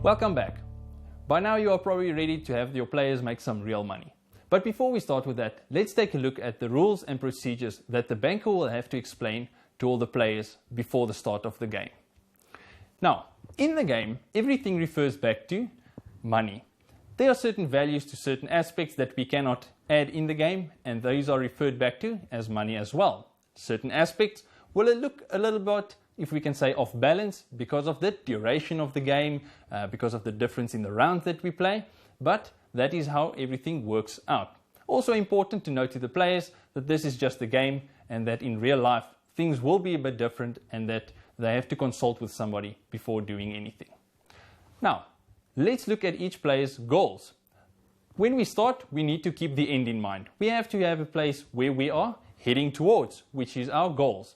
Welcome back. By now you are probably ready to have your players make some real money. But before we start with that, let's take a look at the rules and procedures that the banker will have to explain to all the players before the start of the game. Now, in the game, everything refers back to money. There are certain values to certain aspects that we cannot add in the game, and those are referred back to as money as well. Certain aspects will look a little bit, if we can say, off balance because of the duration of the game, because of the difference in the rounds that we play, but that is how everything works out. Also important to note to the players that this is just a game and that in real life things will be a bit different and that they have to consult with somebody before doing anything. Now, let's look at each player's goals. When we start, we need to keep the end in mind. We have to have a place where we are heading towards, which is our goals.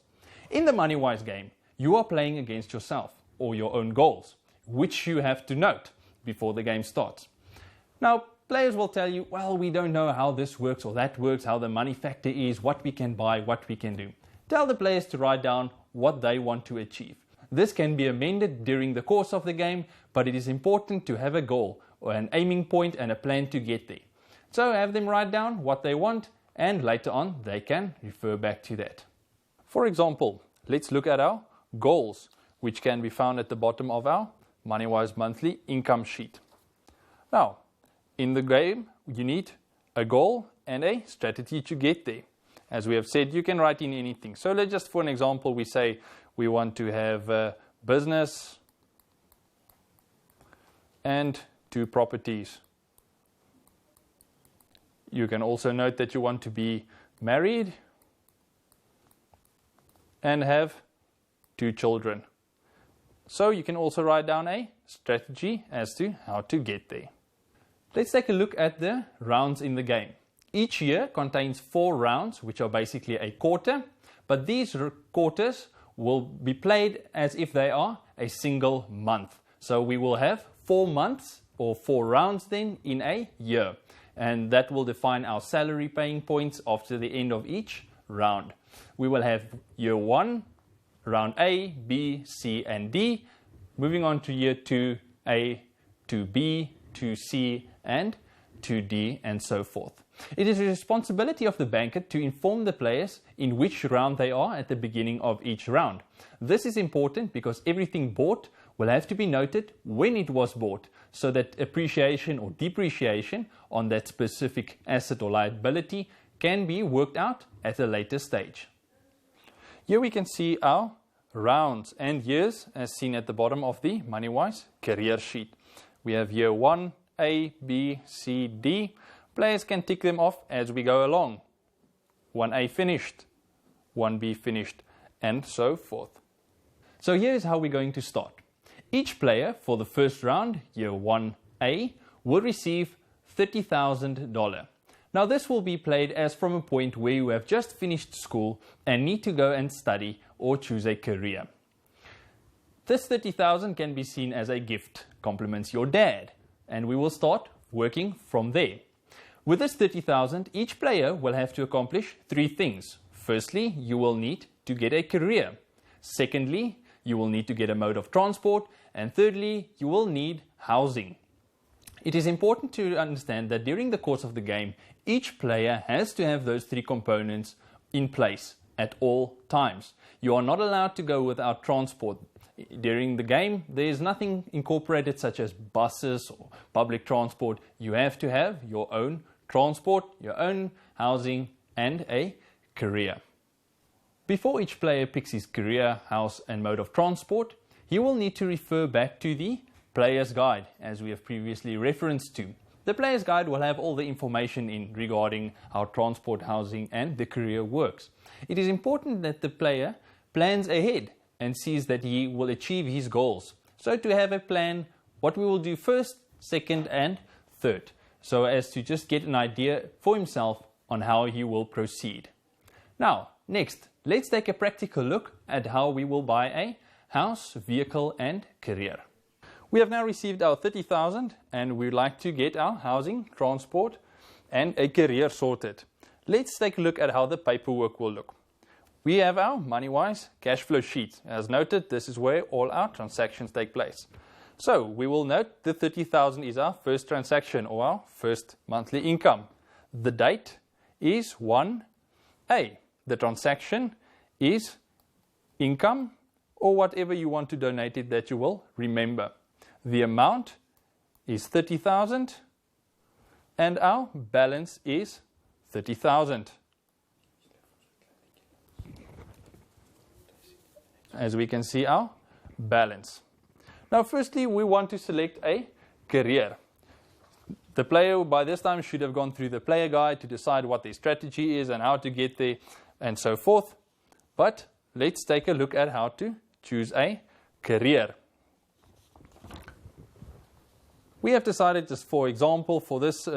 In the Moneywise game, you are playing against yourself or your own goals, which you have to note before the game starts. Now, players will tell you, well, we don't know how this works or that works, how the money factor is, what we can buy, what we can do. Tell the players to write down what they want to achieve. This can be amended during the course of the game, but it is important to have a goal or an aiming point and a plan to get there. So have them write down what they want, and later on they can refer back to that. For example, let's look at our goals, which can be found at the bottom of our Moneywise monthly income sheet. Now, in the game, you need a goal and a strategy to get there. As we have said, you can write in anything. So let's just, for an example, we say we want to have a business and 2 properties. You can also note that you want to be married and have 2 children. So you can also write down a strategy as to how to get there. Let's take a look at the rounds in the game. Each year contains 4 rounds, which are basically a quarter, but these quarters will be played as if they are a single month. So we will have 4 months or 4 rounds then in a year, and that will define our salary paying points after the end of each round. We will have year 1, round A, B, C, and D, moving on to year 2, A, 2B, 2C, and 2D, and so forth. It is the responsibility of the banker to inform the players in which round they are at the beginning of each round. This is important because everything bought will have to be noted when it was bought, so that appreciation or depreciation on that specific asset or liability can be worked out at a later stage. Here we can see our rounds and years as seen at the bottom of the Moneywise career sheet. We have year 1, A, B, C, D. Players can tick them off as we go along. 1A finished, 1B finished, and so forth. So here's how we're going to start. Each player for the first round, year 1A, will receive $30,000. Now this will be played as from a point where you have just finished school and need to go and study or choose a career. This $30,000 can be seen as a gift, compliments your dad, and we will start working from there. With this $30,000, each player will have to accomplish 3 things. Firstly, you will need to get a career. Secondly, you will need to get a mode of transport. And thirdly, you will need housing. It is important to understand that during the course of the game, each player has to have those 3 components in place at all times. You are not allowed to go without transport. During the game, there is nothing incorporated such as buses or public transport. You have to have your own transport, your own housing, and a career. Before each player picks his career, house, and mode of transport, he will need to refer back to the player's guide, as we have previously referenced to. The player's guide will have all the information in regarding how transport, housing, and the career works. It is important that the player plans ahead and sees that he will achieve his goals. So to have a plan, what we will do first, second, and third, so as to just get an idea for himself on how he will proceed. Now, next, let's take a practical look at how we will buy a house, vehicle, and career. We have now received our $30,000 and we'd like to get our housing, transport, and a career sorted. Let's take a look at how the paperwork will look. We have our Moneywise cash flow sheet. As noted, this is where all our transactions take place. So we will note the 30,000 is our first transaction or our first monthly income. The date is 1A. The transaction is income or whatever you want to donate it that you will remember. The amount is 30,000 and our balance is 30,000. As we can see our balance. Now firstly we want to select a career. The player by this time should have gone through the player guide to decide what their strategy is and how to get there and so forth. But let's take a look at how to choose a career. We have decided, just for example, for this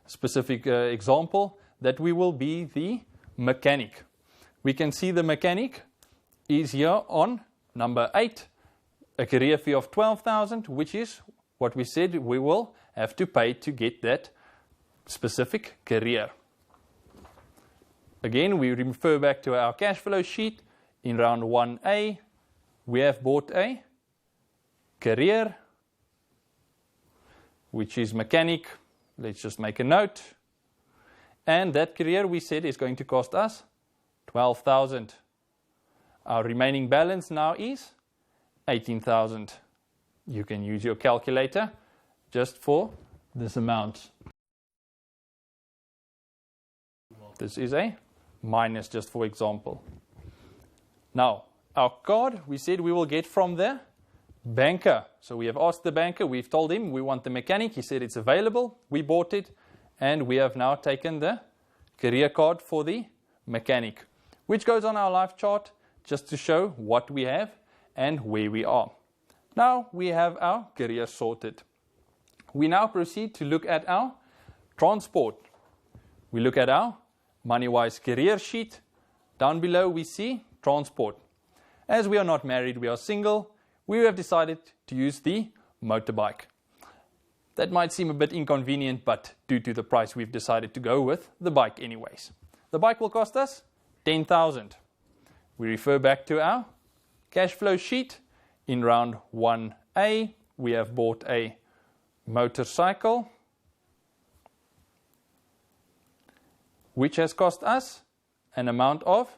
specific example, that we will be the mechanic. We can see the mechanic is here on number 8, a career fee of 12,000, which is what we said we will have to pay to get that specific career. Again, we refer back to our cash flow sheet. In round 1A, we have bought a career, which is mechanic. Let's just make a note. And that career we said is going to cost us 12,000. Our remaining balance now is 18,000. You can use your calculator just for this amount. This is a minus, just for example. Now, our card, we said we will get from the banker. So we have asked the banker, we've told him we want the mechanic. He said it's available. We bought it. And we have now taken the career card for the mechanic, which goes on our life chart just to show what we have and where we are. Now we have our career sorted. We now proceed to look at our transport. We look at our Moneywise career sheet. Down below we see transport. As we are not married, we are single, we have decided to use the motorbike. That might seem a bit inconvenient, but due to the price we've decided to go with the bike anyways. The bike will cost us 10,000. We refer back to our cash flow sheet. In round 1A, we have bought a motorcycle, which has cost us an amount of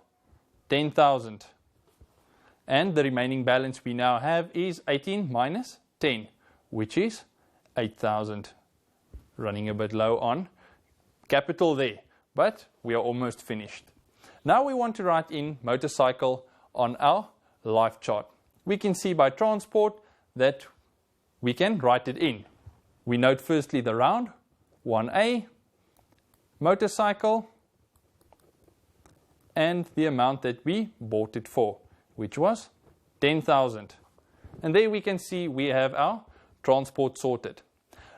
10,000. And the remaining balance we now have is 18 minus 10, which is 8,000. Running a bit low on capital there, but we are almost finished. Now we want to write in motorcycle on our life chart. We can see by transport that we can write it in. We note firstly the round, 1A, motorcycle, and the amount that we bought it for, which was 10,000. And there we can see we have our transport sorted.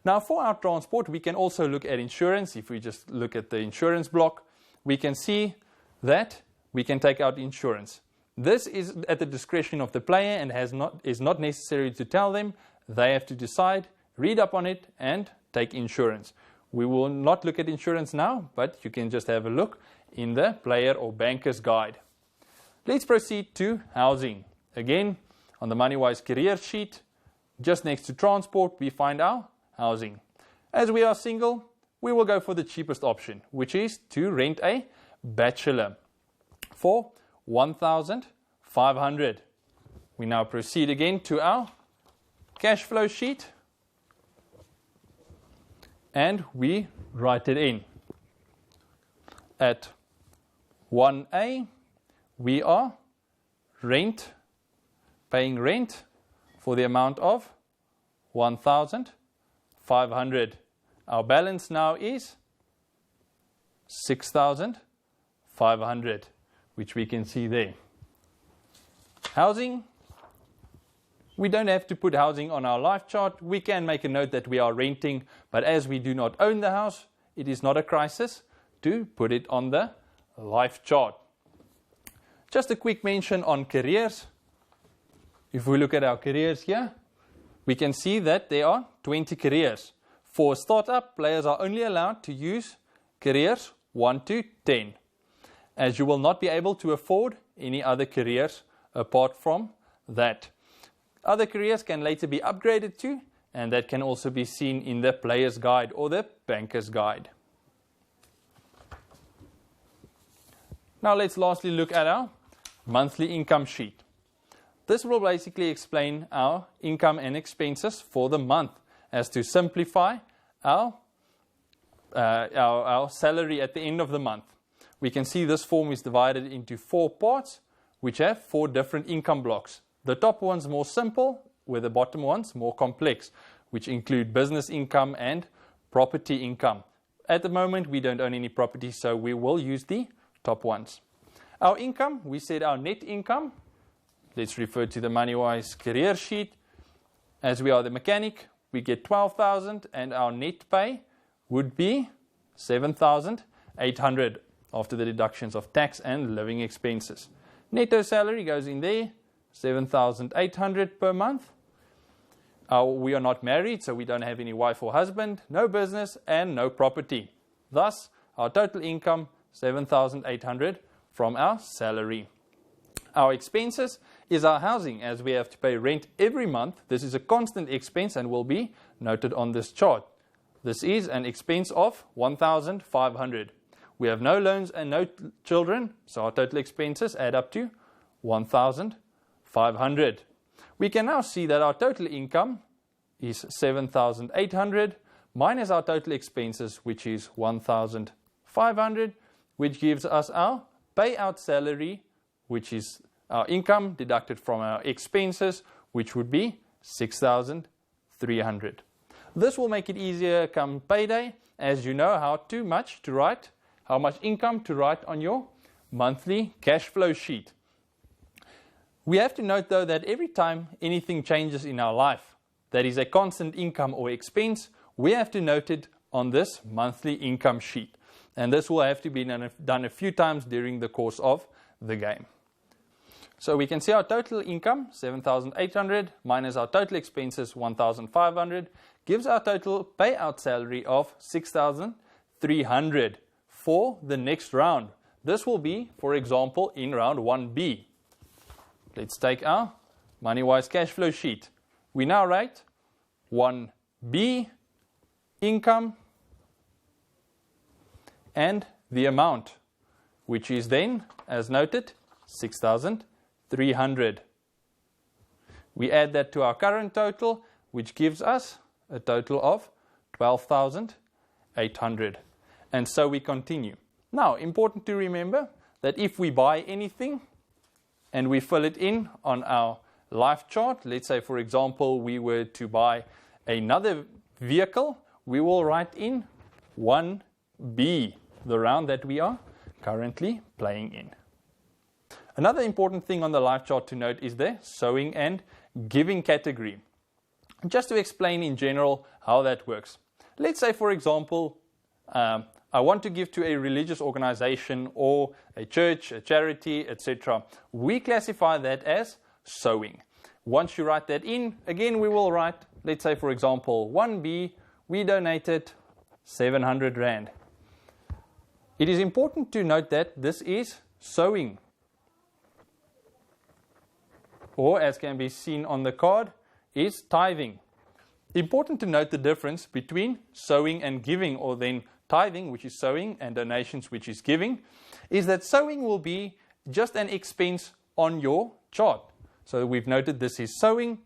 Now for our transport, we can also look at insurance. If we just look at the insurance block, we can see that we can take out insurance. This is at the discretion of the player and is not necessary to tell them. They have to decide, read up on it, and take insurance. We will not look at insurance now, but you can just have a look in the player or banker's guide. Let's proceed to housing. Again, on the Moneywise career sheet, just next to transport, we find our housing. As we are single, we will go for the cheapest option, which is to rent a bachelor for 1,500. We now proceed again to our cash flow sheet and we write it in. At 1A, we are paying rent for the amount of 1,500. Our balance now is 6,500, which we can see there. Housing, we don't have to put housing on our life chart. We can make a note that we are renting, but as we do not own the house, it is not a crisis to put it on the life chart. Just a quick mention on careers. If we look at our careers here, we can see that there are 20 careers. For a startup, players are only allowed to use careers 1 to 10, as you will not be able to afford any other careers apart from that. Other careers can later be upgraded to, and that can also be seen in the player's guide or the banker's guide. Now let's lastly look at our monthly income sheet. This will basically explain our income and expenses for the month, as to simplify our salary at the end of the month. We can see this form is divided into 4 parts, which have 4 different income blocks. The top one's more simple, where the bottom one's more complex, which include business income and property income. At the moment, we don't own any property, so we will use the top ones. Our income, we said our net income. Let's refer to the Moneywise career sheet. As we are the mechanic, we get 12,000, and our net pay would be 7,800 after the deductions of tax and living expenses. Netto salary goes in there, 7,800 per month. We are not married, so we don't have any wife or husband, no business, and no property. Thus, our total income, 7,800 from our salary. Our expenses is our housing, as we have to pay rent every month. This is a constant expense and will be noted on this chart. This is an expense of 1,500. We have no loans and no children, so our total expenses add up to 1,500. We can now see that our total income is 7,800 minus our total expenses, which is 1,500, which gives us our payout salary, which is our income deducted from our expenses, which would be 6,300. This will make it easier come payday, as you know how much income to write on your monthly cash flow sheet. We have to note, though, that every time anything changes in our life, that is a constant income or expense, we have to note it on this monthly income sheet. And this will have to be done a few times during the course of the game. So we can see our total income, 7,800, minus our total expenses, 1,500, gives our total payout salary of 6,300 for the next round. This will be, for example, in round 1B. Let's take our Moneywise cash flow sheet. We now write 1B, income, and the amount, which is then, as noted, 6,300. We add that to our current total, which gives us a total of 12,800. And so we continue. Now, important to remember that if we buy anything and we fill it in on our life chart, let's say, for example, we were to buy another vehicle, we will write in 1B, the round that we are currently playing in. Another important thing on the life chart to note is the sowing and giving category. Just to explain in general how that works. Let's say, for example, I want to give to a religious organization or a church, a charity, etc. We classify that as sowing. Once you write that in, again we will write, let's say, for example, 1B, we donated 700 Rand. It is important to note that this is sowing. Or, as can be seen on the card, is tithing. Important to note the difference between sowing and giving, or then tithing, which is sowing, and donations, which is giving, is that sowing will be just an expense on your chart. So we've noted this is sowing.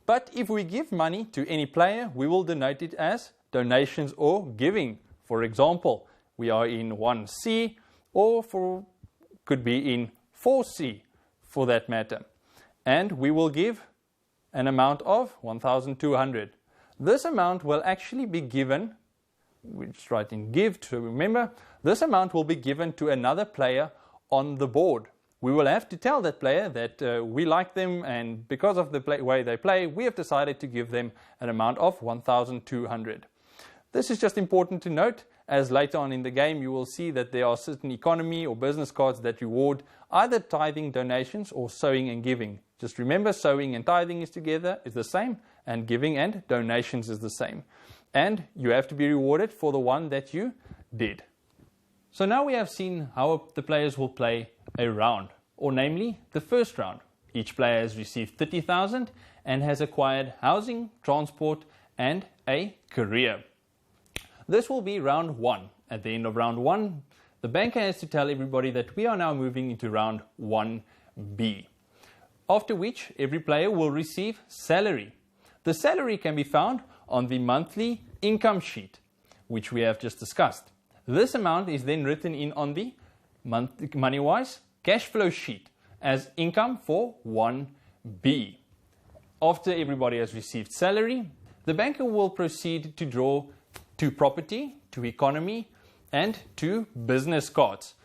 But if we give money to any player, we will denote it as donations or giving. For example, we are in 1C, or could be in 4C for that matter. And we will give an amount of 1,200. This amount will actually be given, we just write in give to remember, this amount will be given to another player on the board. We will have to tell that player that we like them, and because of the way they play, we have decided to give them an amount of 1,200. This is just important to note, as later on in the game you will see that there are certain economy or business cards that reward either tithing, donations, or sowing and giving. Just remember, sowing and tithing is the same, and giving and donations is the same. And you have to be rewarded for the one that you did. So now we have seen how the players will play a round, or namely the first round. Each player has received 30,000 and has acquired housing, transport and a career. This will be round 1. At the end of round 1, the banker has to tell everybody that we are now moving into round 1B. After which, every player will receive salary. The salary can be found on the monthly income sheet, which we have just discussed. This amount is then written in on the Moneywise cash flow sheet as income for 1B. After everybody has received salary, the banker will proceed to draw to property, to economy, and to business cards,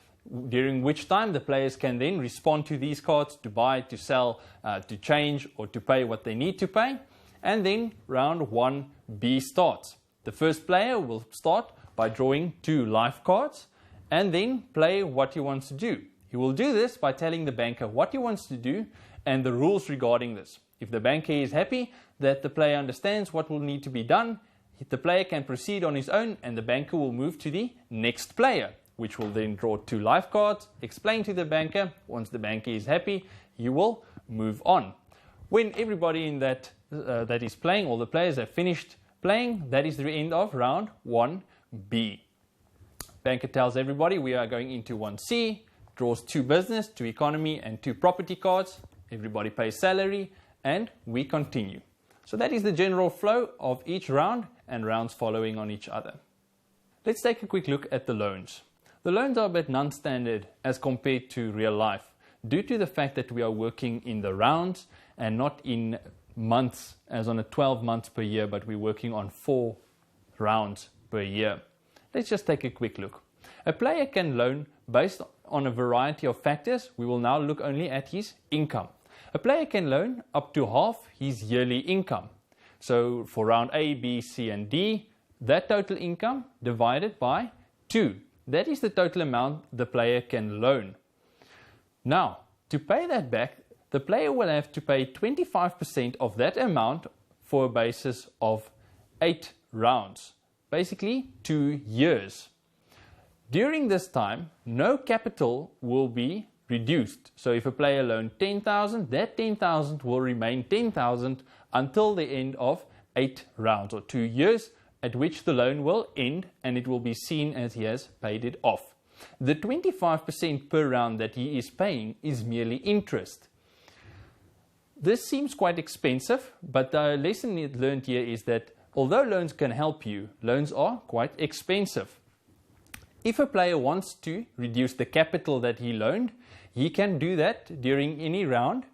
during which time the players can then respond to these cards to buy, to sell, to change, or to pay what they need to pay. And then round 1B starts. The first player will start by drawing 2 life cards and then play what he wants to do. He will do this by telling the banker what he wants to do and the rules regarding this. If the banker is happy that the player understands what will need to be done, the player can proceed on his own and the banker will move to the next player, which will then draw 2 life cards, explain to the banker. Once the banker is happy, he will move on. When everybody in that is playing, all the players have finished playing, that is the end of round 1B. Banker tells everybody we are going into 1C, draws 2 business, 2 economy and 2 property cards. Everybody pays salary and we continue. So that is the general flow of each round and rounds following on each other. Let's take a quick look at the loans. The loans are a bit non-standard as compared to real life due to the fact that we are working in the rounds and not in months as on a 12 months per year, but we're working on 4 rounds per year. Let's just take a quick look. A player can loan based on a variety of factors. We will now look only at his income. A player can loan up to half his yearly income. So for round A, B, C and D, that total income divided by 2. That is the total amount the player can loan. Now, to pay that back, the player will have to pay 25% of that amount for a basis of 8 rounds, basically 2 years. During this time, no capital will be reduced. So if a player loaned 10,000, that 10,000 will remain 10,000 until the end of 8 rounds or 2 years, at which the loan will end and it will be seen as he has paid it off. The 25% per round that he is paying is merely interest. This seems quite expensive, but the lesson learned here is that although loans can help you, loans are quite expensive. If a player wants to reduce the capital that he loaned, he can do that during any round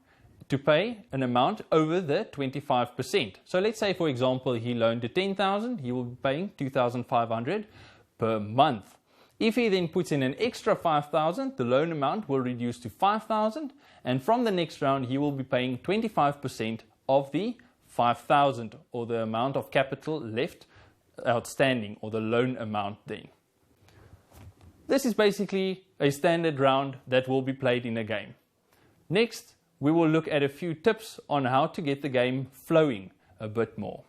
to pay an amount over the 25%. So let's say, for example, he loaned 10,000, he will be paying 2,500 per month. If he then puts in an extra 5,000, the loan amount will reduce to 5,000, and from the next round he will be paying 25% of the 5,000, or the amount of capital left outstanding, or the loan amount then. This is basically a standard round that will be played in a game. Next, we will look at a few tips on how to get the game flowing a bit more.